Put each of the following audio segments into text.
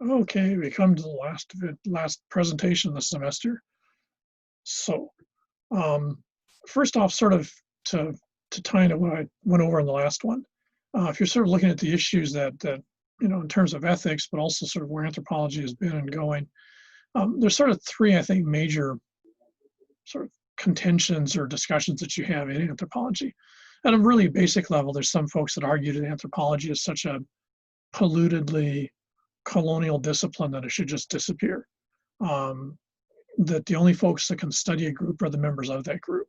Okay, we come to the last presentation of the semester. So, um, first off, sort of to tie into what I went over in the last one, if you're sort of looking at the issues that in terms of ethics, but also sort of where anthropology has been and going, there's sort of three, I think, major sort of contentions or discussions that you have in anthropology. At a really basic level, there's some folks that argue that anthropology is such a pollutedly colonial discipline that it should just disappear. Um, that the only folks that can study a group are the members of that group.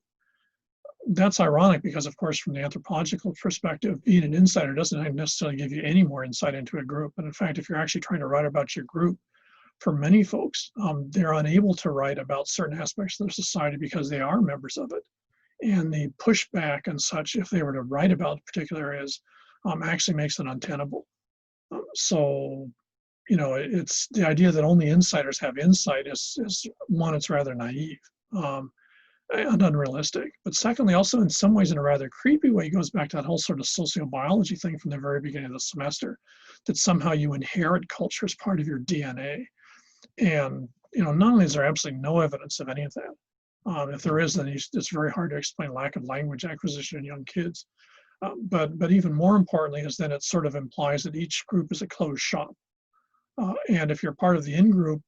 That's ironic because, of course, from the anthropological perspective, being an insider doesn't necessarily give you any more insight into a group. And in fact, if you're actually trying to write about your group, for many folks, they're unable to write about certain aspects of their society because they are members of it. And the pushback and such, if they were to write about particular areas, actually makes it untenable. So it's the idea that only insiders have insight is one, it's rather naive and unrealistic. But secondly, also in some ways, in a rather creepy way, it goes back to that whole sort of sociobiology thing from the very beginning of the semester, that somehow you inherit culture as part of your DNA. And not only is there absolutely no evidence of any of that, if there is, then it's very hard to explain lack of language acquisition in young kids. But even more importantly is then it sort of implies that each group is a closed shop. And if you're part of the in-group,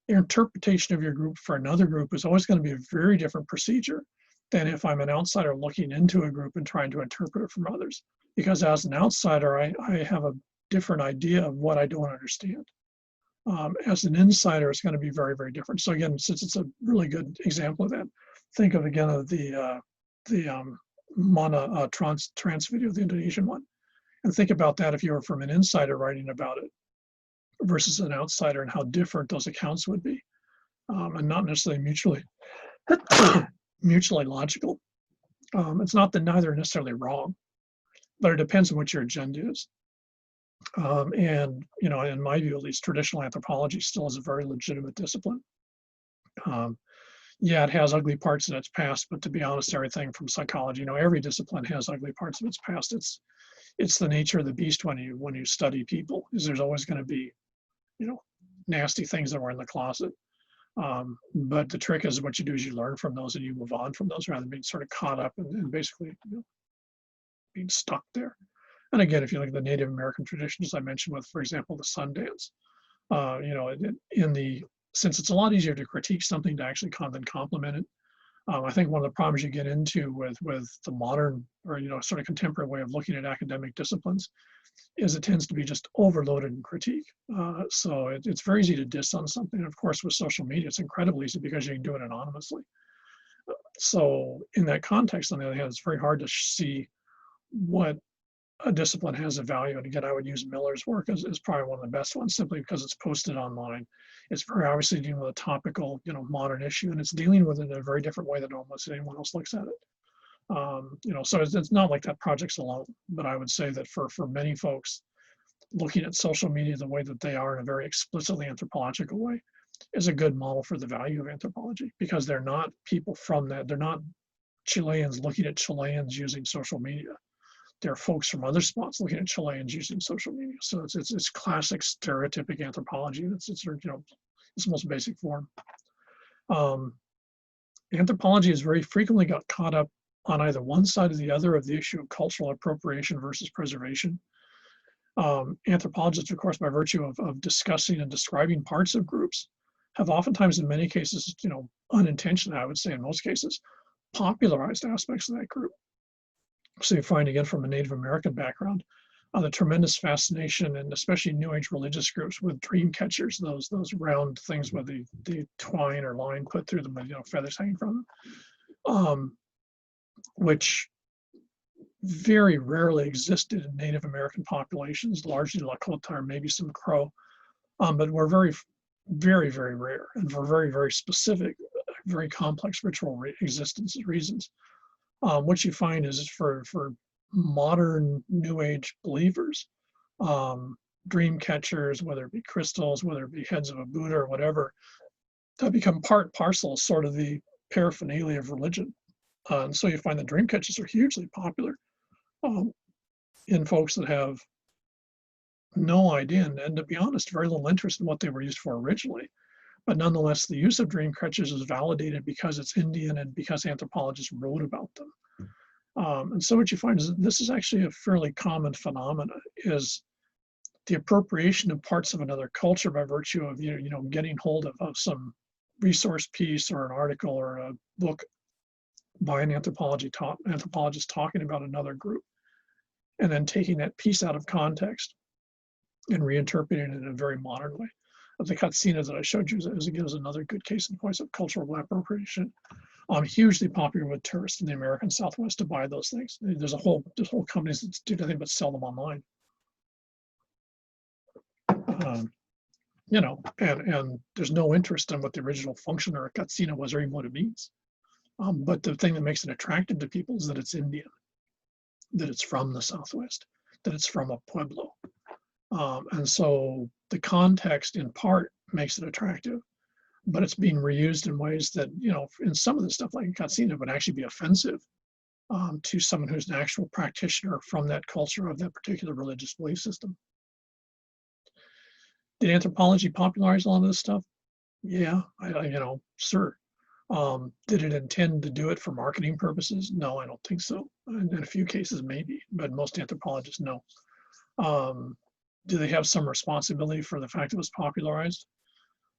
your interpretation of your group for another group is always going to be a very different procedure than if I'm an outsider looking into a group and trying to interpret it from others. Because as an outsider, I have a different idea of what I don't understand. As an insider, it's going to be very, very different. So again, since it's a really good example of that, think of again of the Mana trance video, the Indonesian one, and think about that if you were from an insider writing about it versus an outsider and how different those accounts would be, and not necessarily mutually logical. It's not that neither are necessarily wrong, but it depends on what your agenda is. And in my view, at least, traditional anthropology still is a very legitimate discipline. Yeah, it has ugly parts in its past, but to be honest, everything from psychology, every discipline has ugly parts of its past. It's the nature of the beast when you study people, is there's always going to be nasty things that were in the closet. But the trick is what you do is you learn from those and you move on from those rather than being sort of caught up and basically being stuck there. And again, if you look at the Native American traditions I mentioned with, for example, the Sundance, since it's a lot easier to critique something to actually than compliment it. I think one of the problems you get into with the modern or sort of contemporary way of looking at academic disciplines is it tends to be just overloaded in critique. So it's very easy to diss on something. And of course, with social media, it's incredibly easy because you can do it anonymously. So in that context, on the other hand, it's very hard to see what a discipline has a value. And again, I would use Miller's work as probably one of the best ones simply because it's posted online. It's very obviously dealing with a topical, modern issue, and it's dealing with it in a very different way than almost anyone else looks at it. So it's not like that project's alone, but I would say that for many folks, looking at social media the way that they are in a very explicitly anthropological way is a good model for the value of anthropology because they're not people from that. They're not Chileans looking at Chileans using social media. There are folks from other spots looking at Chileans using social media. So it's classic stereotypic anthropology. It's its most basic form. Anthropology has very frequently got caught up on either one side or the other of the issue of cultural appropriation versus preservation. Anthropologists, of course, by virtue of discussing and describing parts of groups, have oftentimes, in many cases, unintentionally, I would say in most cases, popularized aspects of that group. So you find, again, from a Native American background, the tremendous fascination, and especially New Age religious groups with dream catchers, those round things with the twine or line put through them, feathers hanging from them, which very rarely existed in Native American populations, largely Lakota or maybe some Crow, but were very, very, very rare and for very, very specific, very complex ritual existence reasons. What you find is for modern New Age believers, dream catchers, whether it be crystals, whether it be heads of a Buddha or whatever, that become part parcel, sort of the paraphernalia of religion. And so you find that dream catchers are hugely popular in folks that have no idea, and to be honest, very little interest in what they were used for originally. But nonetheless, the use of dream catchers is validated because it's Indian and because anthropologists wrote about them. And so what you find is that this is actually a fairly common phenomena, is the appropriation of parts of another culture by virtue of getting hold of some resource piece or an article or a book by an anthropologist talking about another group, and then taking that piece out of context and reinterpreting it in a very modern way. The Katsina that I showed you is another good case in point of cultural appropriation. Hugely popular with tourists in the American Southwest to buy those things. There's whole companies that do nothing but sell them online. And there's no interest in what the original function or a Katsina was or even what it means. But the thing that makes it attractive to people is that it's Indian, that it's from the Southwest, that it's from a pueblo. And so the context in part makes it attractive, but it's being reused in ways that, in some of the stuff like Katsina would actually be offensive to someone who's an actual practitioner from that culture of that particular religious belief system. Did anthropology popularize a lot of this stuff? Yeah, sure. Did it intend to do it for marketing purposes? No, I don't think so. In a few cases, maybe, but most anthropologists, no. Do they have some responsibility for the fact it was popularized?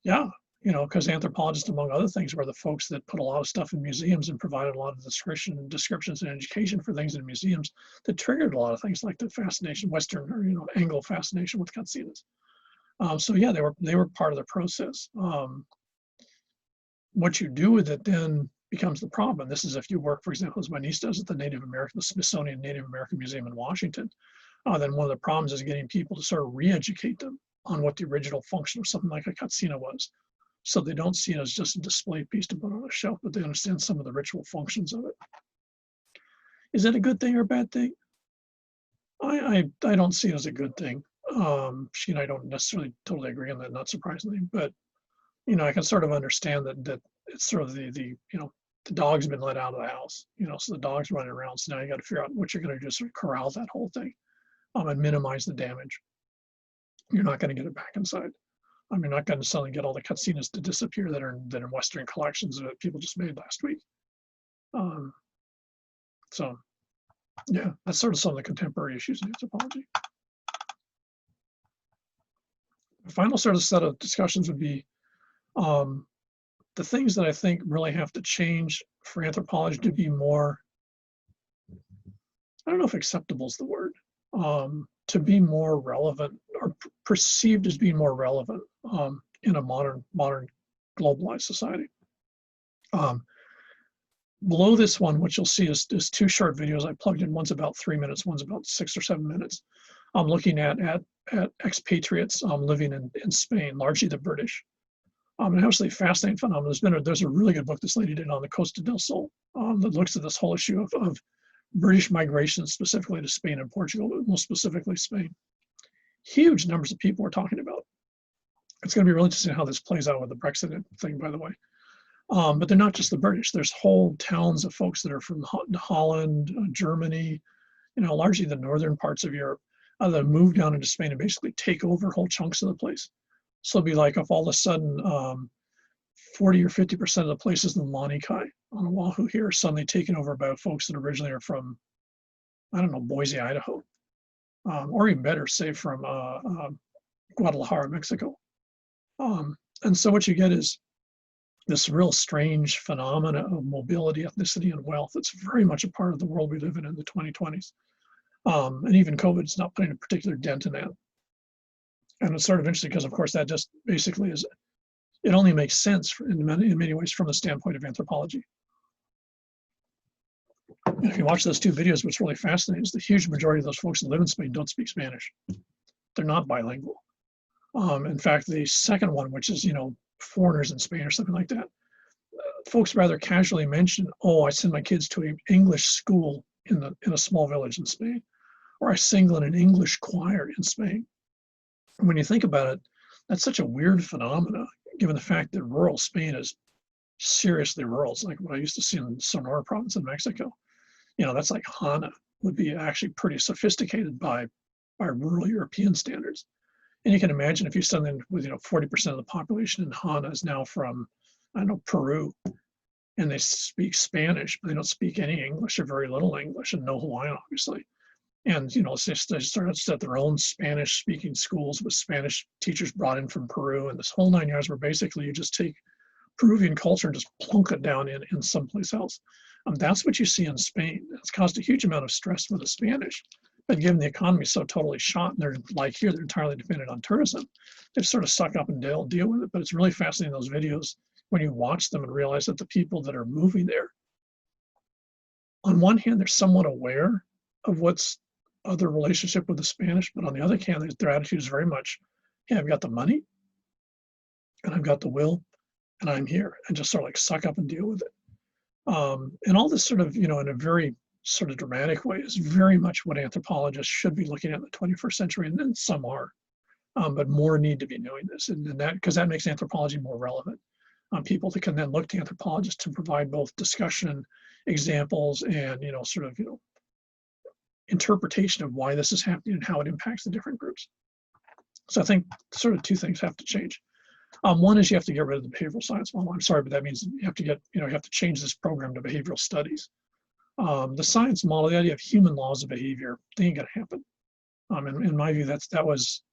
Yeah, because anthropologists, among other things, were the folks that put a lot of stuff in museums and provided a lot of descriptions and education for things in museums that triggered a lot of things like the fascination, Western or Anglo fascination with Katsinas. So yeah, they were part of the process. What you do with it then becomes the problem. This is if you work, for example, as my niece does at the Smithsonian Native American Museum in Washington. Then one of the problems is getting people to sort of re-educate them on what the original function of something like a Katsina was. So they don't see it as just a display piece to put on a shelf, but they understand some of the ritual functions of it. Is that a good thing or a bad thing? I don't see it as a good thing. She and I don't necessarily totally agree on that, not surprisingly, but I can sort of understand that it's sort of the dog's been let out of the house, so the dog's running around. So now you got to figure out what you're going to do to sort of corral that whole thing, and minimize the damage. You're not going to get it back inside. You're not going to suddenly get all the Katsinas to disappear that are in Western collections that people just made last week. So yeah, that's sort of some of the contemporary issues in anthropology. The final sort of set of discussions would be the things that I think really have to change for anthropology to be more, I don't know if acceptable is the word, to be more relevant or perceived as being more relevant in a modern globalized society. Below this one, what you'll see is two short videos I plugged in. One's about 3 minutes, one's about 6 or 7 minutes. I'm looking at expatriates living in Spain, largely the British. An absolutely fascinating phenomenon. There's a really good book this lady did on the Costa del Sol that looks at this whole issue of British migration, specifically to Spain and Portugal, but most specifically Spain. Huge numbers of people we're talking about. It's going to be really interesting how this plays out with the Brexit thing, by the way. But they're not just the British. There's whole towns of folks that are from Holland, Germany, largely the northern parts of Europe, that move down into Spain and basically take over whole chunks of the place. So it'd be like if all of a sudden 40 or 50% of the places in Lani Kai on Oahu here are suddenly taken over by folks that originally are from, I don't know, Boise, Idaho, or even better, say from Guadalajara, Mexico. And so what you get is this real strange phenomena of mobility, ethnicity, and wealth. It's very much a part of the world we live in the 2020s. And even COVID is not putting a particular dent in that. And it's sort of interesting because, of course, that just basically is, it only makes sense in many ways from the standpoint of anthropology. And if you watch those two videos, what's really fascinating is the huge majority of those folks that live in Spain don't speak Spanish. They're not bilingual. In fact, the second one, which is, foreigners in Spain or something like that, folks rather casually mention, oh, I send my kids to an English school in a small village in Spain, or I sing in an English choir in Spain. And when you think about it, that's such a weird phenomena, given the fact that rural Spain is seriously rural. It's like what I used to see in Sonora province in Mexico. That's like Hana would be actually pretty sophisticated by by rural European standards. And you can imagine if you suddenly with 40% of the population in Hana is now from, I don't know, Peru, and they speak Spanish, but they don't speak any English or very little English, and no Hawaiian, obviously. And they started to set their own Spanish-speaking schools with Spanish teachers brought in from Peru, and this whole 9 yards where basically you just take Peruvian culture and just plunk it down in someplace else. That's what you see in Spain. It's caused a huge amount of stress for the Spanish. But given the economy is so totally shot, and they're like here, they're entirely dependent on tourism, they've sort of suck up and deal with it. But it's really fascinating, those videos, when you watch them and realize that the people that are moving there, on one hand, they're somewhat aware of what's other relationship with the Spanish, but on the other hand, their attitude is very much, hey, I've got the money, and I've got the will, and I'm here, and just sort of like suck up and deal with it. And all this sort of, in a very sort of dramatic way is very much what anthropologists should be looking at in the 21st century, and then some are, but more need to be knowing this, and that because that makes anthropology more relevant. People that can then look to anthropologists to provide both discussion, examples, and interpretation of why this is happening and how it impacts the different groups. So I think sort of two things have to change. One is you have to get rid of the behavioral science model. I'm sorry, but that means you have to you have to change this program to behavioral studies. The science model, the idea of human laws of behavior, they ain't gonna happen. In my view, that was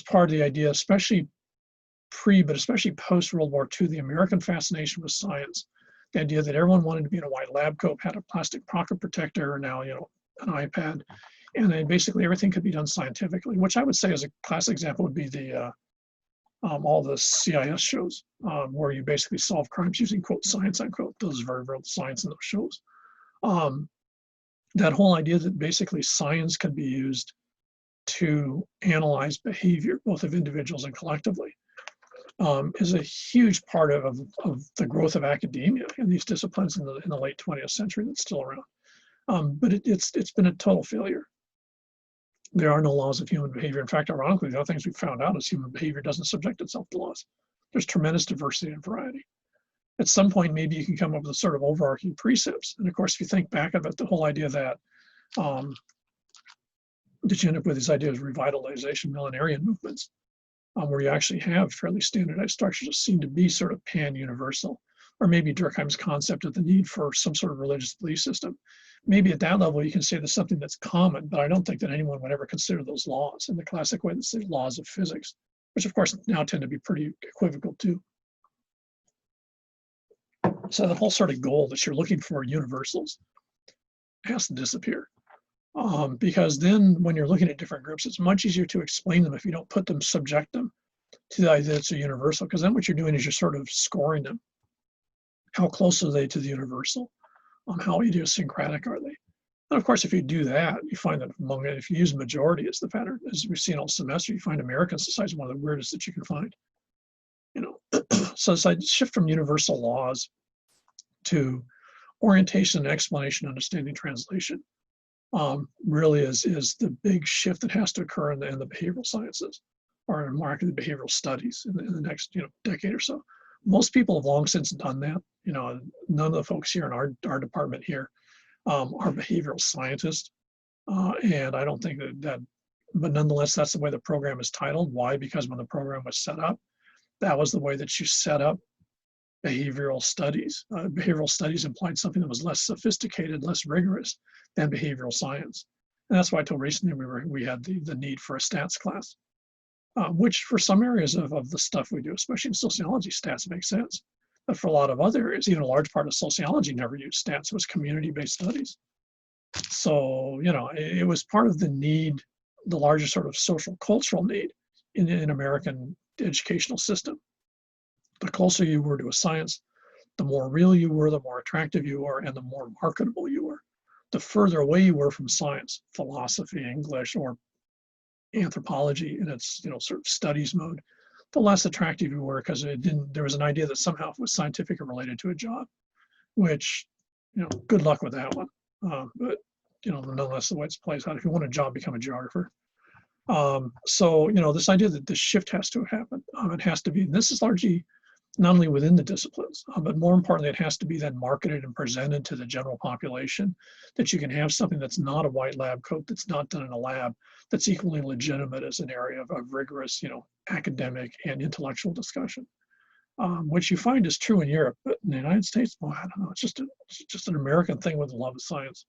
part of the idea, especially but especially post World War II, the American fascination with science, the idea that everyone wanted to be in a white lab coat, had a plastic pocket protector, or now an iPad, and then basically everything could be done scientifically. Which I would say, as a classic example, would be the all the CIS shows where you basically solve crimes using quote science unquote. Those very real science in those shows. That whole idea that basically science can be used to analyze behavior, both of individuals and collectively, is a huge part of the growth of academia in these disciplines in the late 20th century that's still around. But it's been a total failure. There are no laws of human behavior. In fact, ironically, the other things we found out is human behavior doesn't subject itself to laws. There's tremendous diversity and variety. At some point, maybe you can come up with a sort of overarching precepts. And of course, if you think back about the whole idea that you end up with these ideas of revitalization, millenarian movements, where you actually have fairly standardized structures that seem to be sort of pan-universal, or maybe Durkheim's concept of the need for some sort of religious belief system. Maybe at that level, you can say there's something that's common, but I don't think that anyone would ever consider those laws in the classic way that's the laws of physics, which of course now tend to be pretty equivocal too. So the whole sort of goal that you're looking for universals has to disappear. Because then when you're looking at different groups, it's much easier to explain them if you don't subject them to the idea that it's a universal, because then what you're doing is you're sort of scoring them. How close are they to the universal? How idiosyncratic are they? And of course, if you do that, you find that if you use majority as the pattern, as we've seen all semester, you find American society is one of the weirdest that you can find. So it's like shift from universal laws to orientation and explanation, understanding, translation. Really is the big shift that has to occur in the behavioral sciences, or in the behavioral studies in the next decade or so. Most people have long since done that. None of the folks here in our department here are behavioral scientists, and I don't think that. But nonetheless, that's the way the program is titled. Why? Because when the program was set up, that was the way that you set up behavioral studies. Behavioral studies implied something that was less sophisticated, less rigorous than behavioral science. And that's why until recently we had the need for a stats class, which for some areas of the stuff we do, especially in sociology, stats make sense. But for a lot of other areas, even a large part of sociology never used stats. It was community-based studies. So, it was part of the need, the larger sort of social cultural need in American educational system. The closer you were to a science, the more real you were, the more attractive you were, and the more marketable you were. The further away you were from science, philosophy, English, or anthropology in its sort of studies mode, the less attractive you were, because there was an idea that somehow it was scientific or related to a job, which good luck with that one. But nonetheless, the way it plays out, if you want a job, become a geographer. So this idea that this shift has to happen, it has to be, and this is largely not only within the disciplines, but more importantly, it has to be then marketed and presented to the general population, that you can have something that's not a white lab coat, that's not done in a lab, that's equally legitimate as an area of rigorous, academic and intellectual discussion, which you find is true in Europe, but in the United States, well, I don't know, it's just an American thing with the love of science.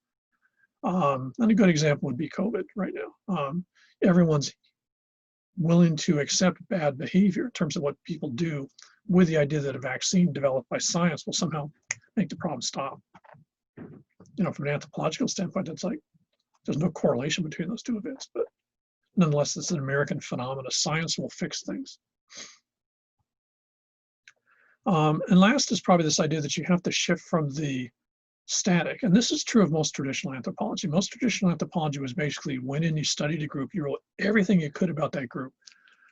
And a good example would be COVID right now. Everyone's willing to accept bad behavior in terms of what people do, with the idea that a vaccine developed by science will somehow make the problem stop. From an anthropological standpoint, it's like there's no correlation between those two events, but nonetheless, it's an American phenomenon. Science will fix things. And last is probably this idea that you have to shift from the static. And this is true of most traditional anthropology. Most traditional anthropology was basically went in, you studied a group, you wrote everything you could about that group.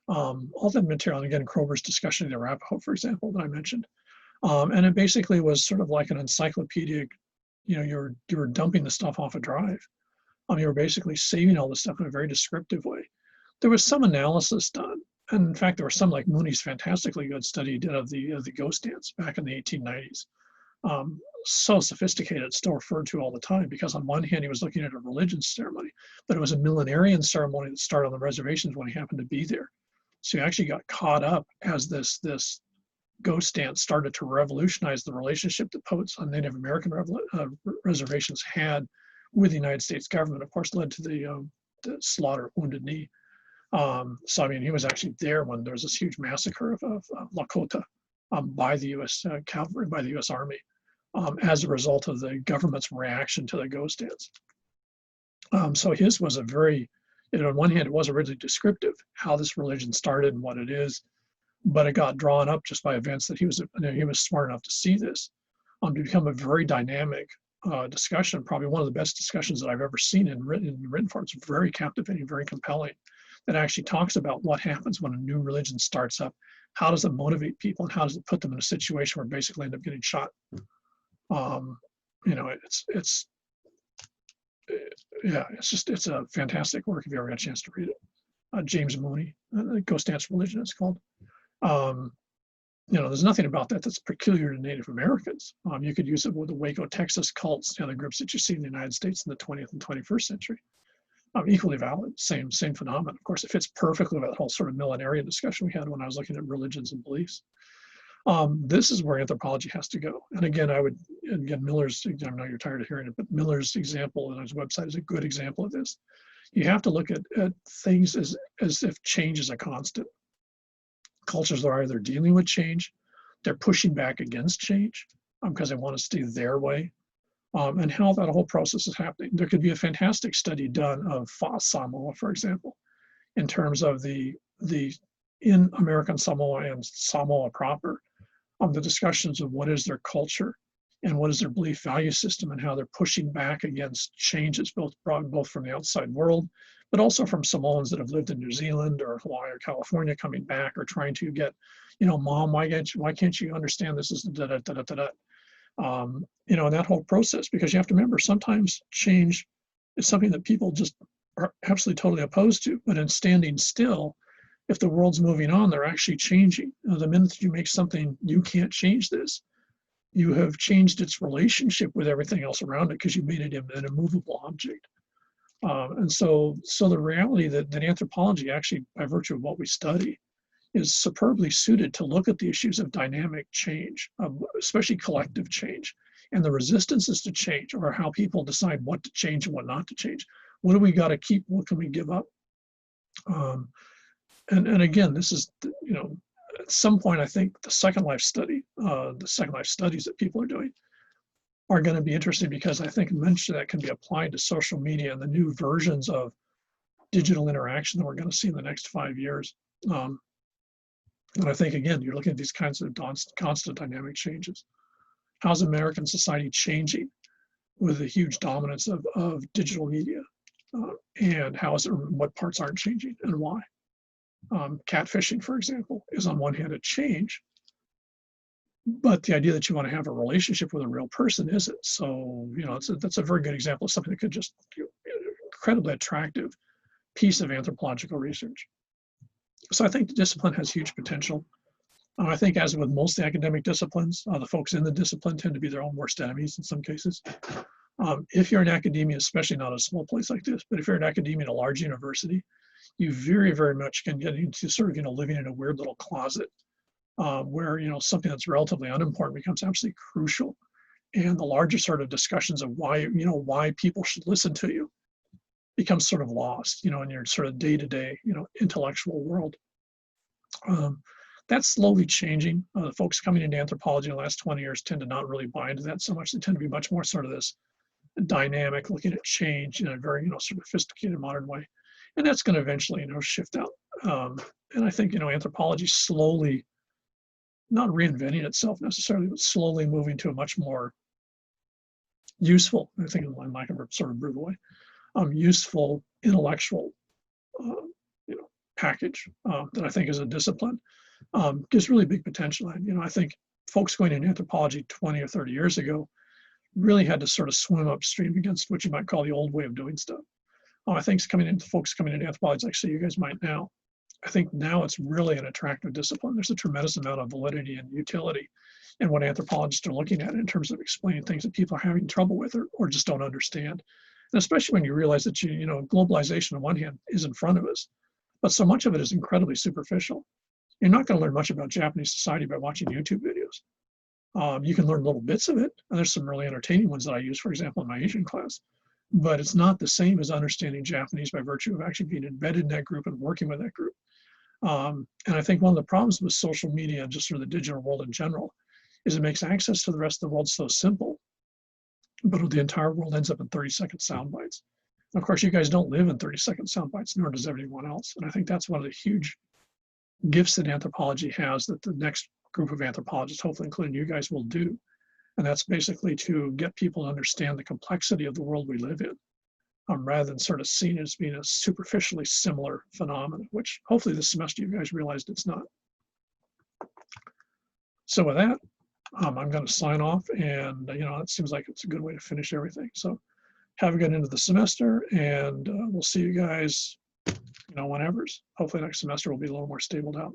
All that material, and again, Kroeber's discussion of the Arapaho, for example, that I mentioned. And it basically was sort of like an encyclopedic, you were dumping the stuff off a drive. You were basically saving all the stuff in a very descriptive way. There was some analysis done. And in fact, there was some, like Mooney's fantastically good study he did of the ghost dance back in the 1890s. So sophisticated, it's still referred to all the time, because on one hand, he was looking at a religious ceremony, but it was a millenarian ceremony that started on the reservations when he happened to be there. So he actually got caught up as this ghost dance started to revolutionize the relationship that poets on Native American reservations had with the United States government. Of course, led to the slaughter of Wounded Knee. So I mean, he was actually there when there was this huge massacre of Lakota by the U.S. Cavalry, by the U.S. Army, as a result of the government's reaction to the ghost dance. So his was a very, on one hand, it was originally descriptive, how this religion started and what it is, but it got drawn up just by events that he was smart enough to see this, to become a very dynamic discussion, probably one of the best discussions that I've ever seen in written form. It's very captivating, very compelling, that actually talks about what happens when a new religion starts up. How does it motivate people, and how does it put them in a situation where basically end up getting shot? It's a fantastic work if you ever get a chance to read it. James Mooney, Ghost Dance Religion, it's called. There's nothing about that that's peculiar to Native Americans. You could use it with the Waco, Texas cults, the other groups that you see in the United States in the 20th and 21st century. Equally valid, same phenomenon. Of course, it fits perfectly with that whole sort of millenarian discussion we had when I was looking at religions and beliefs. This is where anthropology has to go. And again, Miller's, I know you're tired of hearing it, but Miller's example on his website is a good example of this. You have to look at things as if change is a constant. Cultures are either dealing with change, they're pushing back against change because they want to stay their way, and how that whole process is happening. There could be a fantastic study done of Samoa, for example, in terms of the in American Samoa and Samoa proper, on the discussions of what is their culture and what is their belief value system, and how they're pushing back against changes, both from the outside world, but also from Samoans that have lived in New Zealand or Hawaii or California coming back, or trying to get, Mom, why can't you understand this is da da da da da da. And that whole process, because you have to remember, sometimes change is something that people just are absolutely totally opposed to, but in standing still, if the world's moving on, they're actually changing. The minute that you make something, you can't change this, you have changed its relationship with everything else around it, because you made it an immovable object. And so the reality that anthropology, actually, by virtue of what we study, is superbly suited to look at the issues of dynamic change, especially collective change, and the resistances to change, or how people decide what to change and what not to change. What do we got to keep? What can we give up? And again, this is, at some point, I think the Second Life studies that people are doing are going to be interesting, because I think eventually that can be applied to social media and the new versions of digital interaction that we're going to see in the next 5 years. And I think, again, you're looking at these kinds of constant dynamic changes. How's American society changing with the huge dominance of digital media? And what parts aren't changing and why? Catfishing, for example, is on one hand a change, but the idea that you want to have a relationship with a real person isn't. So, that's a very good example of something that could just be an incredibly attractive piece of anthropological research. So I think the discipline has huge potential. I think as with most academic disciplines, the folks in the discipline tend to be their own worst enemies in some cases. If you're in academia, especially not a small place like this, but if you're in academia in a large university, you very, very much can get into sort of, living in a weird little closet where, something that's relatively unimportant becomes absolutely crucial. And the larger sort of discussions of why people should listen to you becomes sort of lost, in your sort of day-to-day, intellectual world. That's slowly changing. The folks coming into anthropology in the last 20 years tend to not really buy into that so much. They tend to be much more sort of this dynamic, looking at change in a very, sort of sophisticated modern way. And that's going to eventually, shift out. And I think, anthropology slowly, not reinventing itself necessarily, but slowly moving to a much more useful, I think in lack of a sort of brutal way, useful intellectual, package that I think is a discipline. Gives really big potential. I think folks going into anthropology 20 or 30 years ago really had to sort of swim upstream against what you might call the old way of doing stuff. I think folks coming into anthropology, like say you guys might now, I think now it's really an attractive discipline. There's a tremendous amount of validity and utility in what anthropologists are looking at in terms of explaining things that people are having trouble with or just don't understand. And especially when you realize that globalization on one hand is in front of us, but so much of it is incredibly superficial. You're not going to learn much about Japanese society by watching YouTube videos. You can learn little bits of it, and there's some really entertaining ones that I use, for example, in my Asian class. But it's not the same as understanding Japanese by virtue of actually being embedded in that group and working with that group. And I think one of the problems with social media and just sort of the digital world in general is it makes access to the rest of the world so simple, but the entire world ends up in 30-second sound bites. And of course, you guys don't live in 30-second sound bites, nor does everyone else. And I think that's one of the huge gifts that anthropology has that the next group of anthropologists, hopefully including you guys, will do. And that's basically to get people to understand the complexity of the world we live in, rather than sort of seen as being a superficially similar phenomenon, which hopefully this semester you guys realized it's not. So with that, I'm going to sign off, and it seems like it's a good way to finish everything. So have a good end of the semester, and we'll see you guys, whenever's. Hopefully next semester will be a little more stabled out.